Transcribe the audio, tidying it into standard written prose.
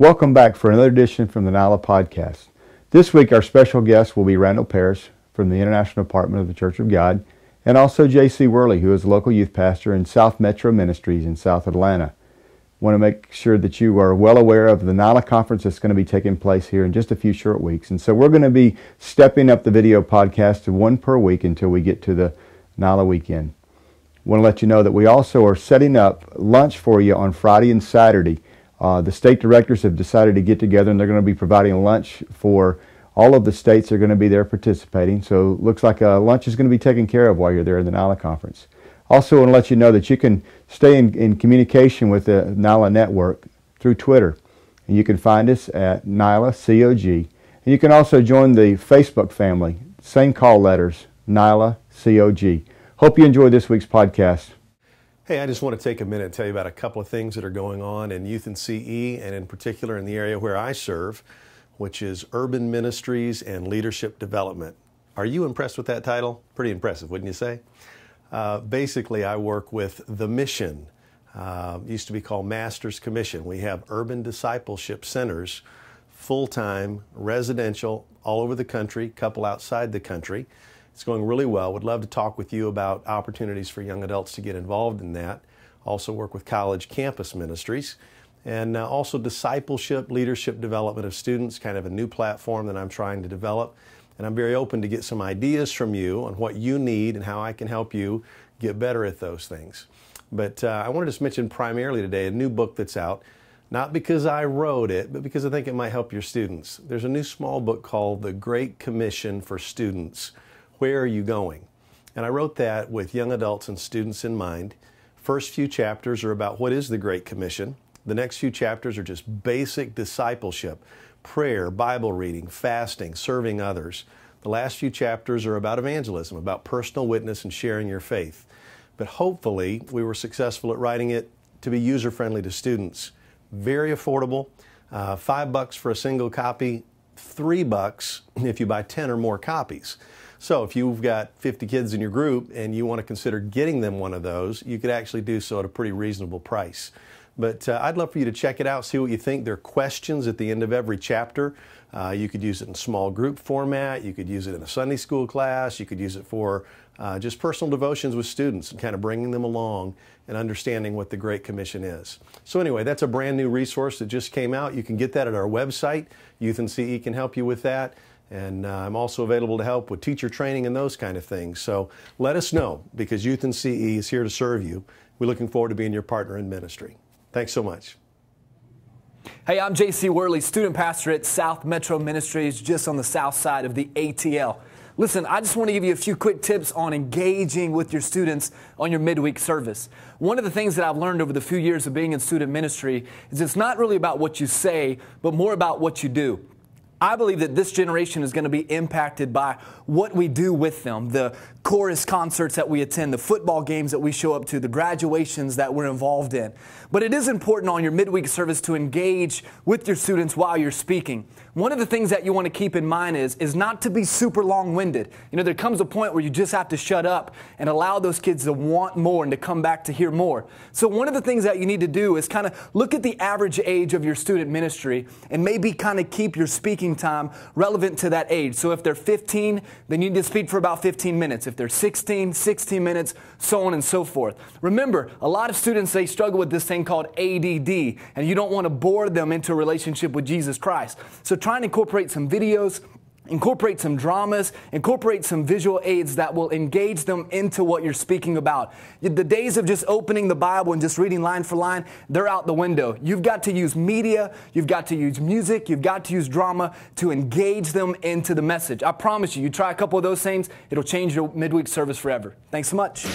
Welcome back for another edition from the NYLA podcast. This week our special guest will be Randall Parrish from the International Department of the Church of God, and also J.C. Worley, who is a local youth pastor in South Metro Ministries in South Atlanta. Want to make sure that you are well aware of the NYLA conference that's going to be taking place here in just a few short weeks. And so we're going to be stepping up the video podcast to one per week until we get to the NYLA weekend. Want to let you know that we also are setting up lunch for you on Friday and Saturday. The state directors have decided to get together, and they're going to be providing lunch for all of the states that are going to be there participating. So it looks like lunch is going to be taken care of while you're there in the NYLA conference. Also want to let you know that you can stay in communication with the NYLA network through Twitter. And you can find us at NYLA COG. And you can also join the Facebook family. Same call letters, NYLA COG. Hope you enjoy this week's podcast. Hey, I just want to take a minute and tell you about a couple of things that are going on in Youth and CE, and in particular in the area where I serve, which is Urban Ministries and Leadership Development. Are you impressed with that title? Pretty impressive, wouldn't you say? Basically, I work with the mission. Used to be called Master's Commission. We have urban discipleship centers, full-time, residential, all over the country, couple outside the country. It's going really well. Would love to talk with you about opportunities for young adults to get involved in that. Also work with college campus ministries. And also discipleship, leadership development of students, kind of a new platform that I'm trying to develop. And I'm very open to get some ideas from you on what you need and how I can help you get better at those things. But I wanted to just mention primarily today a new book that's out, not because I wrote it, but because I think it might help your students. There's a new small book called The Great Commission for Students. Where are you going? And I wrote that with young adults and students in mind. First few chapters are about what is the Great Commission. The next few chapters are just basic discipleship, prayer, Bible reading, fasting, serving others. The last few chapters are about evangelism, about personal witness and sharing your faith. But hopefully we were successful at writing it to be user-friendly to students. Very affordable, $5 for a single copy, $3 if you buy 10 or more copies. So if you've got 50 kids in your group and you want to consider getting them one of those, you could actually do so at a pretty reasonable price. But I'd love for you to check it out, see what you think. There are questions at the end of every chapter. You could use it in small group format. You could use it in a Sunday school class. You could use it for just personal devotions with students and kind of bringing them along and understanding what the Great Commission is. So anyway, that's a brand new resource that just came out. You can get that at our website. Youth and CE can help you with that. And I'm also available to help with teacher training and those kind of things. So let us know, because Youth and CE is here to serve you. We're looking forward to being your partner in ministry. Thanks so much. Hey, I'm J.C. Worley, student pastor at South Metro Ministries, just on the south side of the ATL. Listen, I just want to give you a few quick tips on engaging with your students on your midweek service. One of the things that I've learned over the few years of being in student ministry is it's not really about what you say, but more about what you do. I believe that this generation is going to be impacted by what we do with them, the chorus concerts that we attend, the football games that we show up to, the graduations that we're involved in. But it is important on your midweek service to engage with your students while you're speaking. One of the things that you want to keep in mind is not to be super long-winded. You know, there comes a point where you just have to shut up and allow those kids to want more and to come back to hear more. So one of the things that you need to do is kind of look at the average age of your student ministry and maybe kind of keep your speaking time relevant to that age. So if they're 15, then you need to speak for about 15 minutes. If they're 16, 16 minutes, so on and so forth. Remember, a lot of students, they struggle with this thing called ADD, and you don't want to bore them into a relationship with Jesus Christ. So try and incorporate some videos, incorporate some dramas, incorporate some visual aids that will engage them into what you're speaking about. The days of just opening the Bible and just reading line for line, they're out the window. You've got to use media, you've got to use music, you've got to use drama to engage them into the message. I promise you, you try a couple of those things, it'll change your midweek service forever. Thanks so much.